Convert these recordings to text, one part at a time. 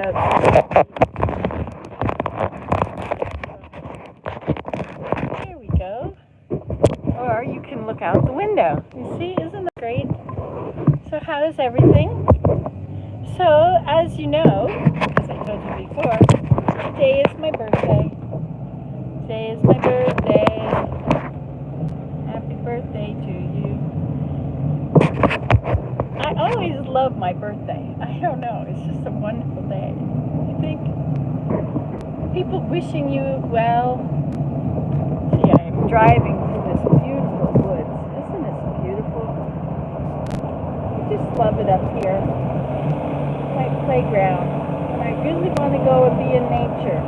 out. Here we go. Or you can look out the window. You see, isn't that great? So how is everything? So, as you know, as I told you before, today is my birthday. Today is my birthday. Happy birthday to you. I always love my birthday. I don't know, it's just a wonderful day. I think people wishing you well. See, I'm driving through this beautiful woods. Isn't this beautiful? I just love it up here. My playground. And I really want to go and be in nature.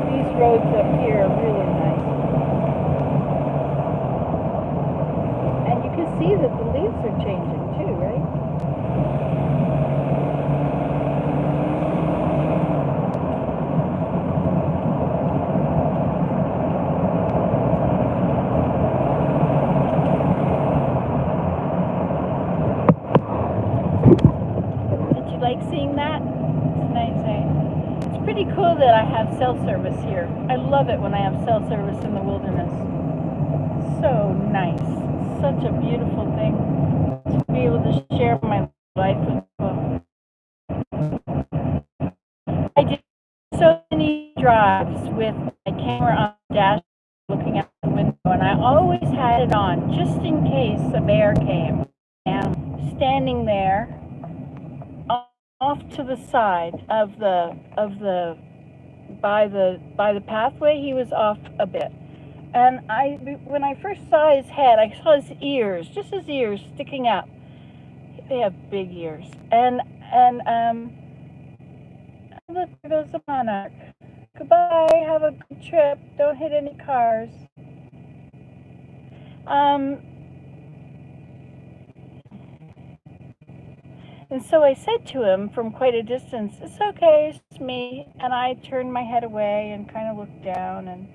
These roads up here are really nice. And you can see that the leaves are changing too, right? Did you like seeing that? It's nice, eh? It's pretty cool that I have cell service here. I love it when I have cell service in the wilderness. So nice. Such a beautiful thing to be able to share my life with people. I did so many drives with my camera on the dash looking out the window, and I always had it on just in case a bear came. And standing there off to the side of the by the pathway, he was off a bit. And when I first saw his head, I saw his ears, just his ears sticking up. They have big ears. And look, there goes the monarch. Goodbye, have a good trip. Don't hit any cars. And so I said to him from quite a distance, "It's okay, it's me." And I turned my head away and kind of looked down, and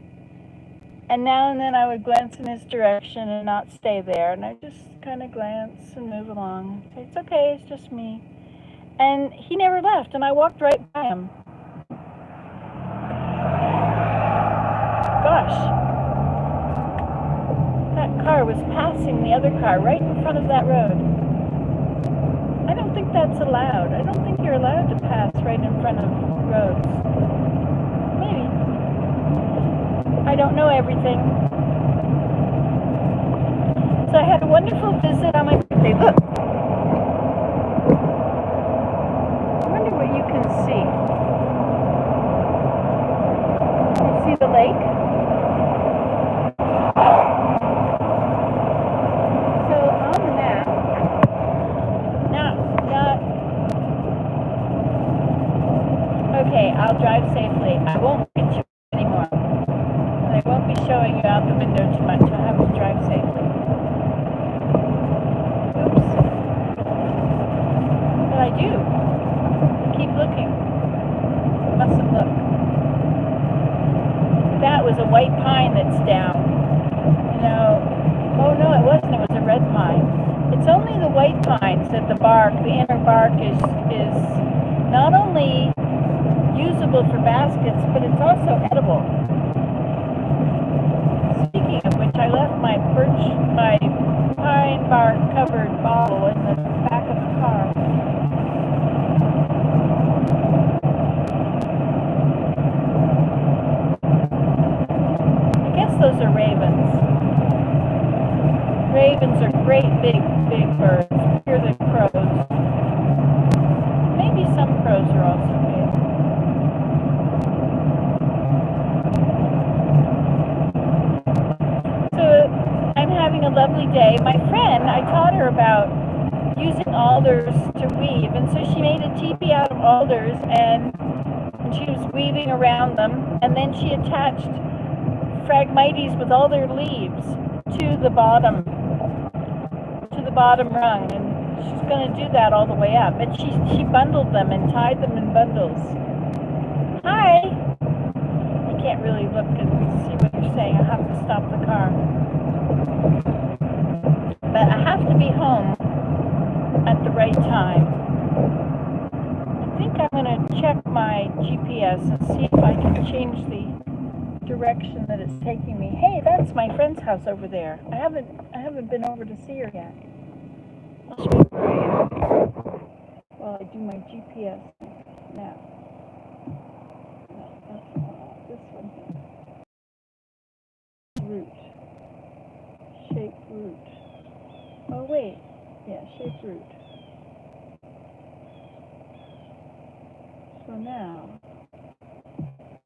now and then I would glance in his direction and not stay there, and I just kind of glance and move along. Say, "It's okay, it's just me." And he never left, and I walked right by him. Gosh, that car was passing the other car right in front of that road. I don't think that's allowed. I don't think you're allowed to pass right in front of roads. Maybe. I don't know everything. So I had a wonderful visit on my birthday. Look. I wonder what you can see. Can you see the lake? So on the map, okay, I'll drive safely. I won't get you anymore. I won't be showing you out the window too much. I'll have to drive safely. Oops. But I do. Keep looking. Mustn't look. That was a white pine that's down. You know, oh no, it wasn't. It was a red pine. It's only the white pines that the bark, the inner bark is not only usable for baskets, but it's also edible. Speaking of which, I left my pine bark covered bottle in the back of the car. I guess those are ravens. Ravens are great big birds, bigger than crows. Maybe some crows are also big. A lovely day. My friend, I taught her about using alders to weave, and so she made a teepee out of alders, and she was weaving around them, and then she attached phragmites with all their leaves to the bottom rung, and she's going to do that all the way up. But she bundled them and tied them in bundles. Hi. You can't really look and see what you're saying. I have to stop the car. But I have to be home at the right time. think I'm going to check my GPS and see if I can change the direction that it's taking me. Hey, that's my friend's house over there. I haven't been over to see her yet. I'll show you where I am while I do my GPS now. No, that's not this one here. Route. Shape route. Oh wait. Yeah, shape route. So now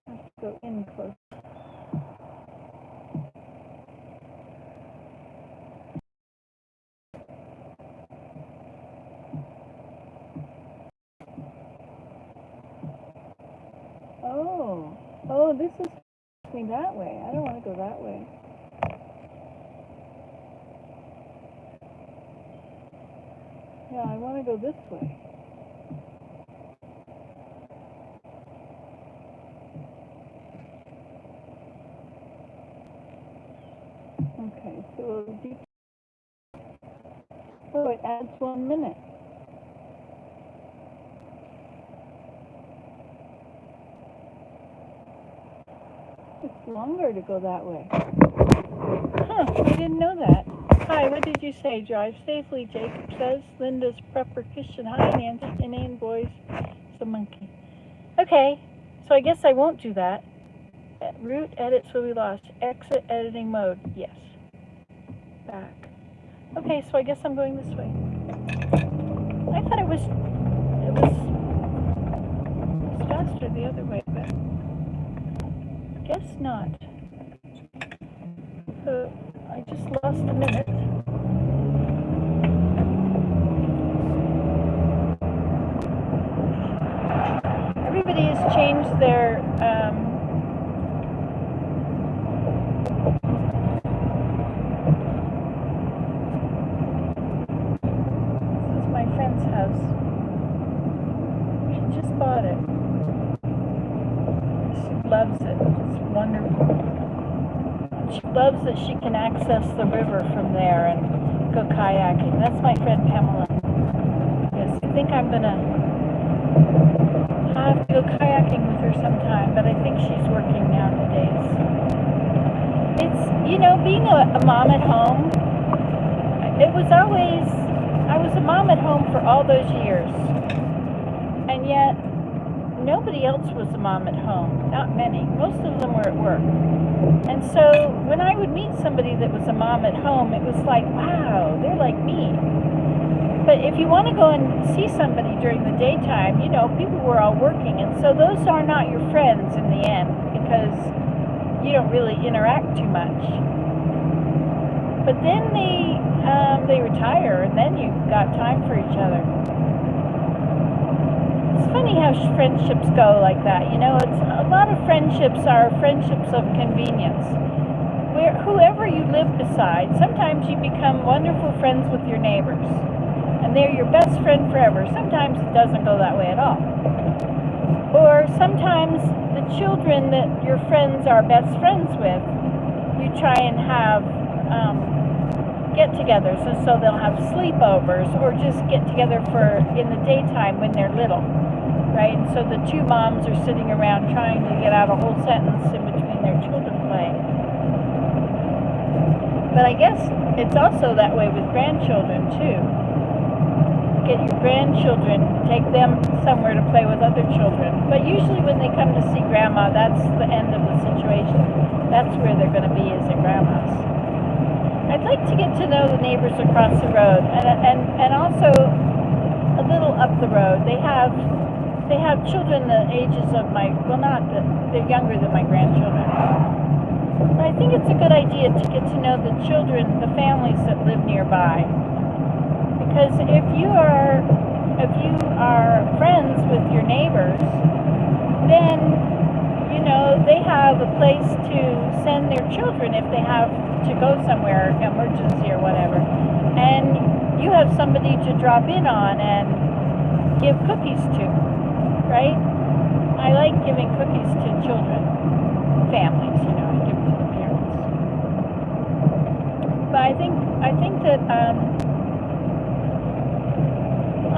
I have to go in close. Oh, this is me that way. I don't want to go that way. Yeah, I want to go this way. Okay, so oh, it adds 1 minute. It's longer to go that way. Huh, I didn't know that. Hi, what did you say? Drive safely, Jacob says. Linda's prepper kitchen. Hi, Nancy. Inane boys. It's a monkey. Okay, so I guess I won't do that. Route edits will be lost. Exit editing mode. Yes. Back. Okay, so I guess I'm going this way. I thought it was faster the other way, but guess not. So I just lost a minute. Everybody has changed their this is my friend's house. She just bought it. She loves it. It's wonderful. She loves that she can access the river from there and go kayaking. That's my friend Pamela. Yes, I think I'm gonna have to go kayaking with her sometime, but I think she's working nowadays. It's, you know, being a mom at home, it was always, I was a mom at home for all those years, and yet nobody else was a mom at home. Not many. Most of them were at work. And so when I would meet somebody that was a mom at home, it was like, wow, they're like me. But if you want to go and see somebody during the daytime, you know, people were all working. And so those are not your friends in the end because you don't really interact too much. But then they retire and then you've got time for each other. It's funny how friendships go like that. You know, it's a lot of friendships are friendships of convenience. Where whoever you live beside, sometimes you become wonderful friends with your neighbors. And they're your best friend forever. Sometimes it doesn't go that way at all. Or sometimes the children that your friends are best friends with, you try and have get-togethers, and so they'll have sleepovers or just get together for in the daytime when they're little, right? And so the two moms are sitting around trying to get out a whole sentence in between their children playing. But I guess it's also that way with grandchildren too. Get your grandchildren, take them somewhere to play with other children. But usually when they come to see grandma, that's the end of the situation. That's where they're going to be, is at grandma's. I'd like to get to know the neighbors across the road, and also a little up the road. They have children the ages of my, well, not that they're younger than my grandchildren. But I think it's a good idea to get to know the children, the families that live nearby. Because if you are friends with your neighbors, then, you know, they have a place to send their children if they have to go somewhere, emergency or whatever. And you have somebody to drop in on and give cookies to, right? I like giving cookies to children, families, you know, I give them to the parents. But I think that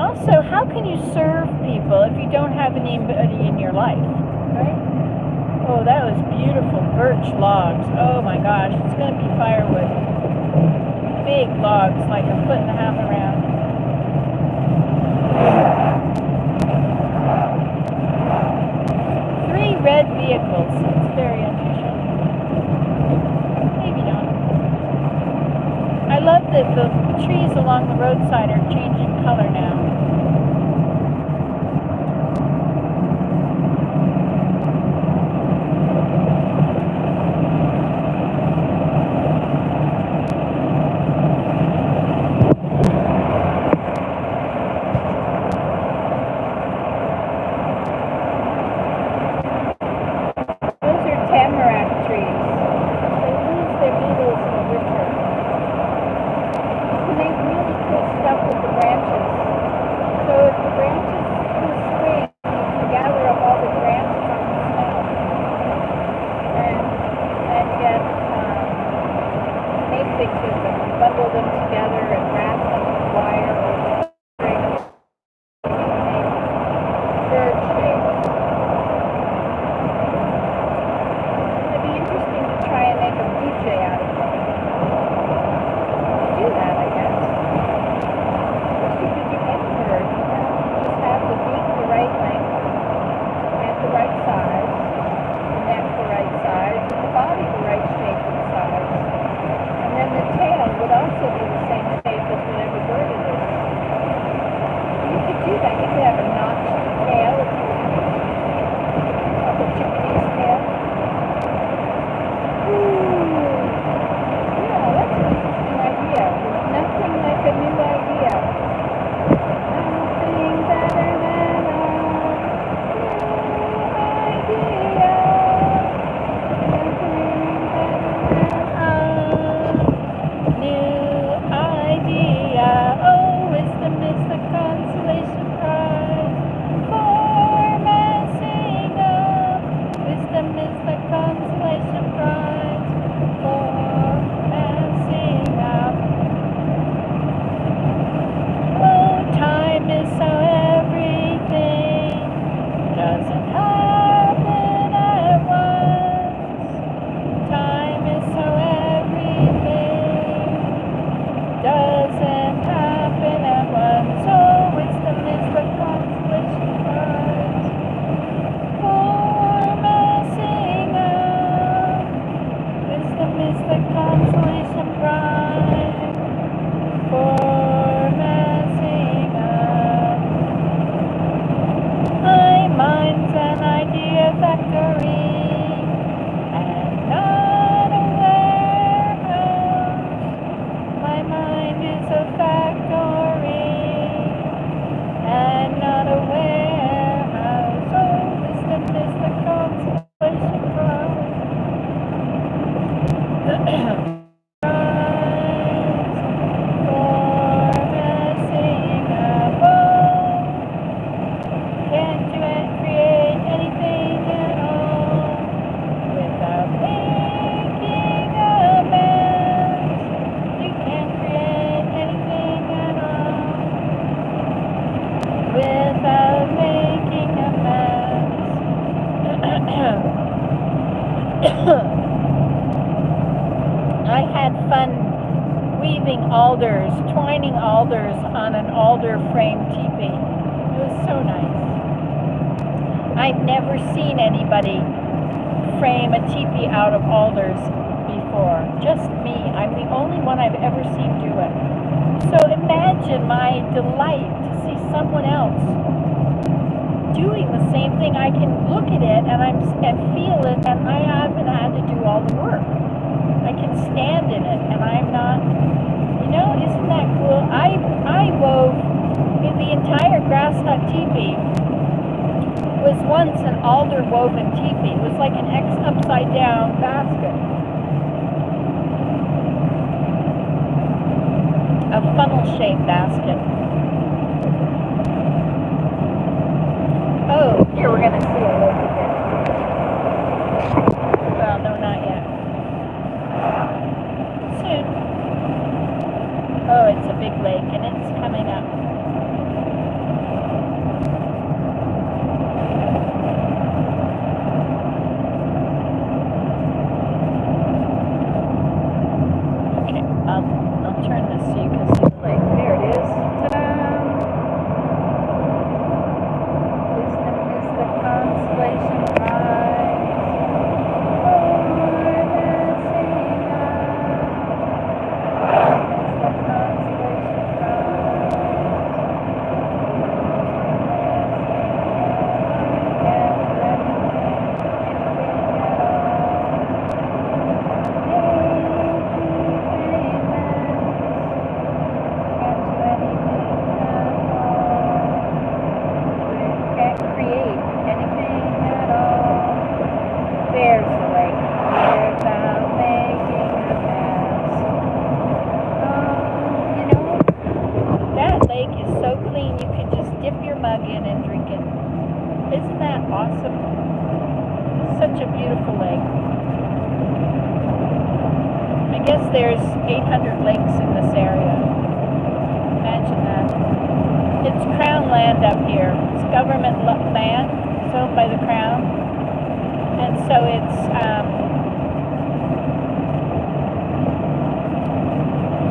also, how can you serve people if you don't have anybody in your life, right? Oh, that was beautiful birch logs. Oh my gosh, it's going to be firewood. Big logs, like 1.5 feet around. Three red vehicles. It's very unusual. Maybe not. I love that the trees along the roadside are changing color now. Bundle them together and wrap them with wire or string bird shapes. It'd be interesting to try and make a blue jay out of them. Do that, I guess. First you could do any bird. Just have the beak the right length, and the right size, the neck the right size, and the body the right shape and size. And then the tail would also be the same shape as whatever bird it is. You could do that. You could have a notched tail if you of a chickadee's tail. Ooh. Yeah, that's an interesting idea. There's nothing like a new idea. Nothing better than a new idea. I had fun weaving alders, twining alders on an alder frame teepee. It was so nice. I've never seen anybody frame a teepee out of alders before. Just me. I'm the only one I've ever seen do it. So imagine my delight to see someone else doing the same thing. I can look at it and feel it, and I haven't had to do all the work. I can stand in it, and I'm not, isn't that cool? I wove the entire grass hut teepee was once an alder woven teepee. It was like an upside down basket. A funnel shaped basket. Oh, here we're gonna see a lake again. Well, no, not yet. Soon. Oh, it's a big lake, and it's coming up. awesome. Such a beautiful lake. I guess there's 800 lakes in this area. Imagine that. It's Crown land up here. It's government land. It's owned by the Crown. And so it's,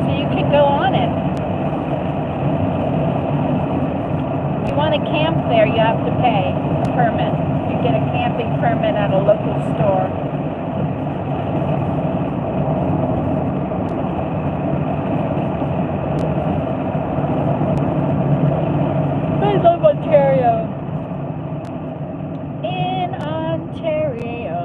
so you can go on it. If you want to camp there, you have to pay a permit. You get a camping permit at a local store. I love Ontario. In Ontario,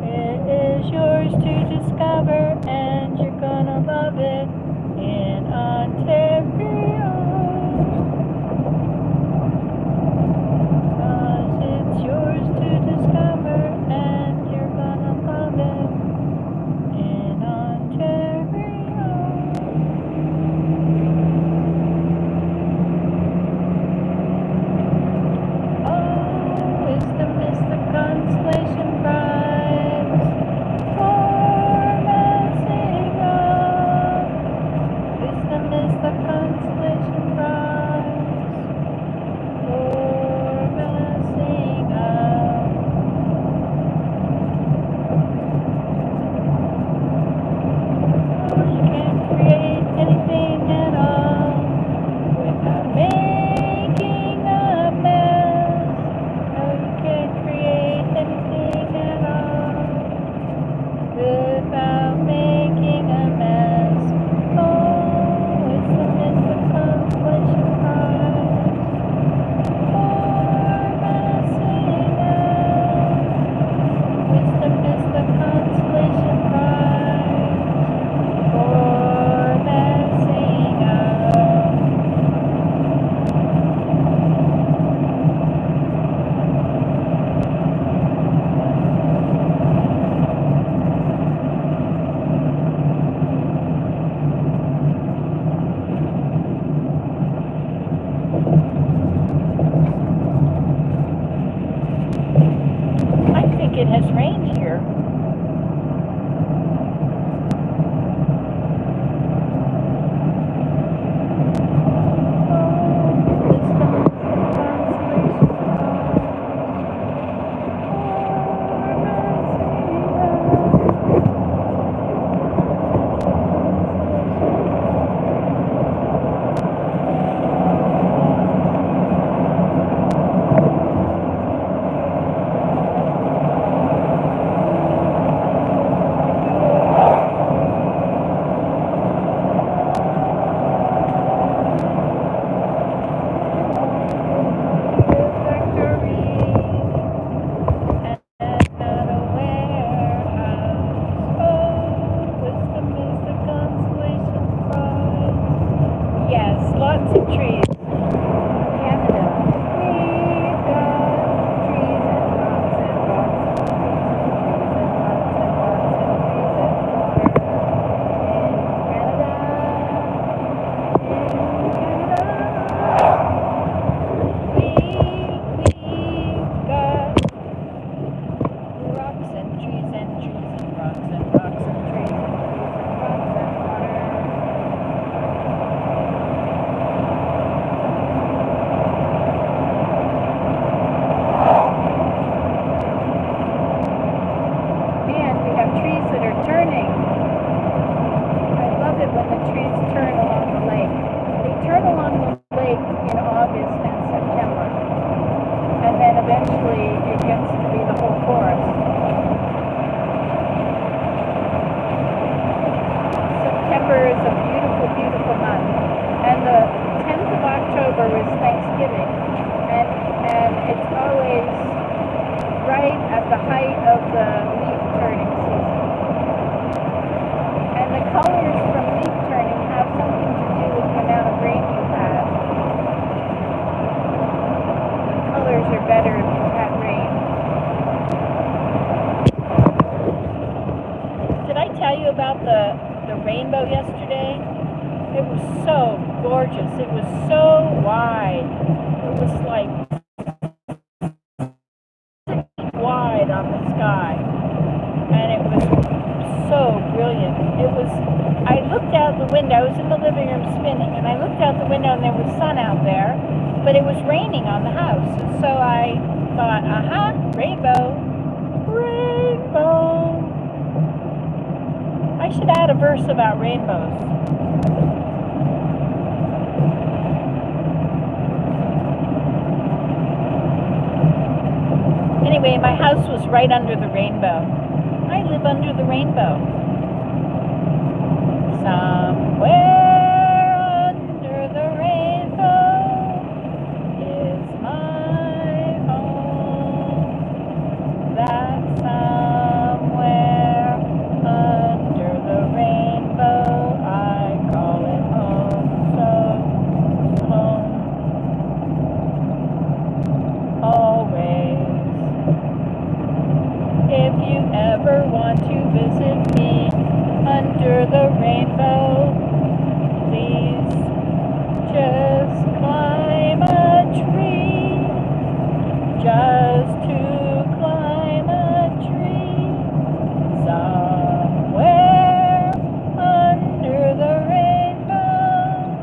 it is yours to discover, and you're gonna love it. In Ontario, 'cause it's yours to discover, and you're gonna love it. In Ontario. Wisdom is the consolation prize for messing up. Wisdom is the consolation prize for messing up. Oh, you can't create anything at all without making a mess. No, you can't create anything at all without making a mess. Oh, wisdom is the consolation prize for messing up. Wisdom is the consolation prize for messing up. I think it has rained here. Lots of trees. Canada. We've got trees and rocks and rocks and trees and rocks and trees and rocks and rocks and trees and eventually it gets to be the whole forest. September is a beautiful, beautiful month. And the 10th of October is Thanksgiving. And it's always right at the height of the leaf turning season. And the colors from leaf turning have something to do with the amount of rain you've had. Colors are better if you've had rain. Did I tell you about the rainbow yesterday? It was so gorgeous. It was so wide. It was like on the sky. And it was so brilliant. I looked out the window, I was in the living room spinning, and I looked out the window and there was sun out there, but it was raining on the house. And so I thought, aha, rainbow, rainbow. I should add a verse about rainbows. Anyway, my house was right under the rainbow. I live under the rainbow. Somewhere under the rainbow is my home. That somewhere under the rainbow I call it home. So home always. If you ever want to visit me under the rainbow, please just climb a tree. Just to climb a tree. Somewhere under the rainbow,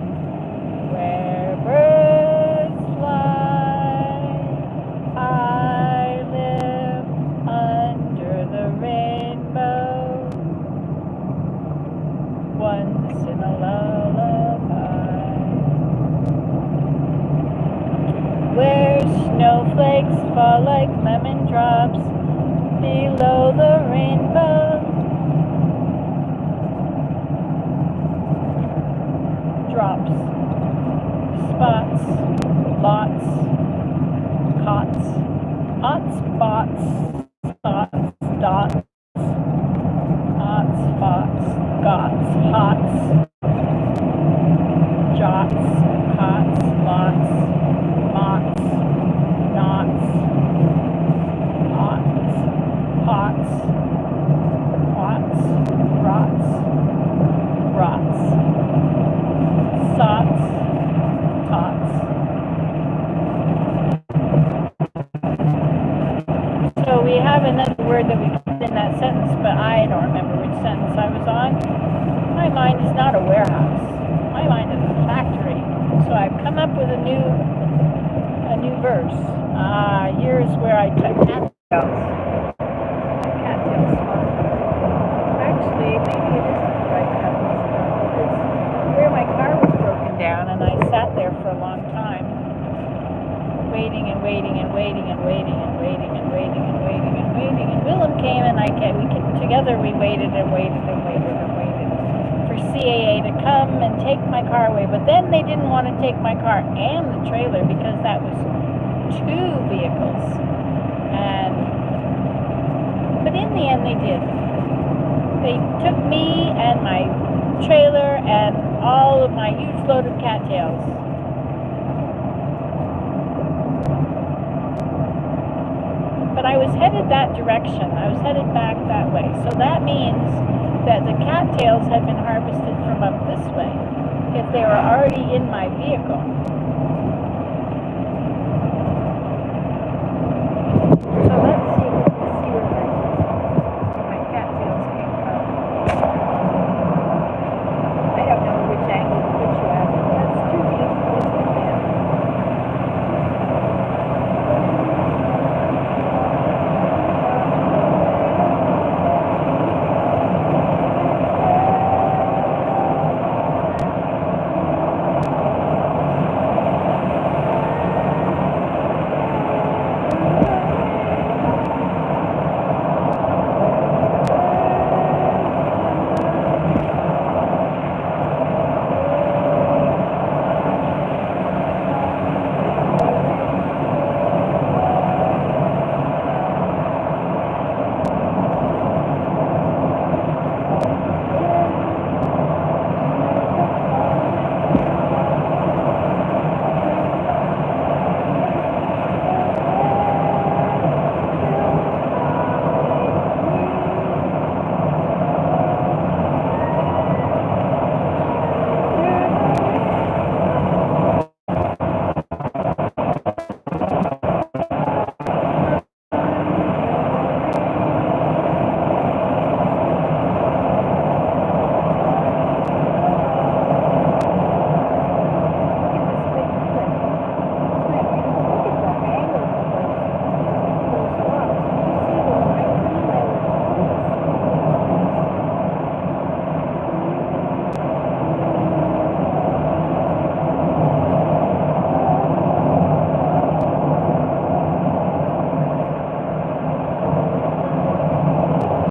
where birds fly, I live under the rainbow. Once in a lullaby, where snowflakes fall like lemon drops below the rainbow. Drops, spots, lots, cots, hot spots, spots, dots, hot spots, gots, hots, jots, cots, lots, mots, knots, pots, pots, pots, rots, rots, sots, tots. So we have another word that we put in that sentence, but I don't remember which sentence I was on. My mind is not a warehouse. My mind is a factory. So I've come up with a new verse. Here's where I took cattails. Cattails spot. Actually, maybe it isn't the right cattails spot. It's where my car was broken down, and I sat there for a long time, waiting and waiting and waiting and waiting and waiting and waiting and waiting and waiting. And Willem came, and together we waited and waited and waited and waited for CAA to come and take my car away. But then they didn't want to take my car and the trailer because that was 2 vehicles. But in the end, they did. They took me and my trailer and all of my huge load of cattails. But I was headed that direction. I was headed back that way. So that means that the cattails had been harvested from up this way if they were already in my vehicle.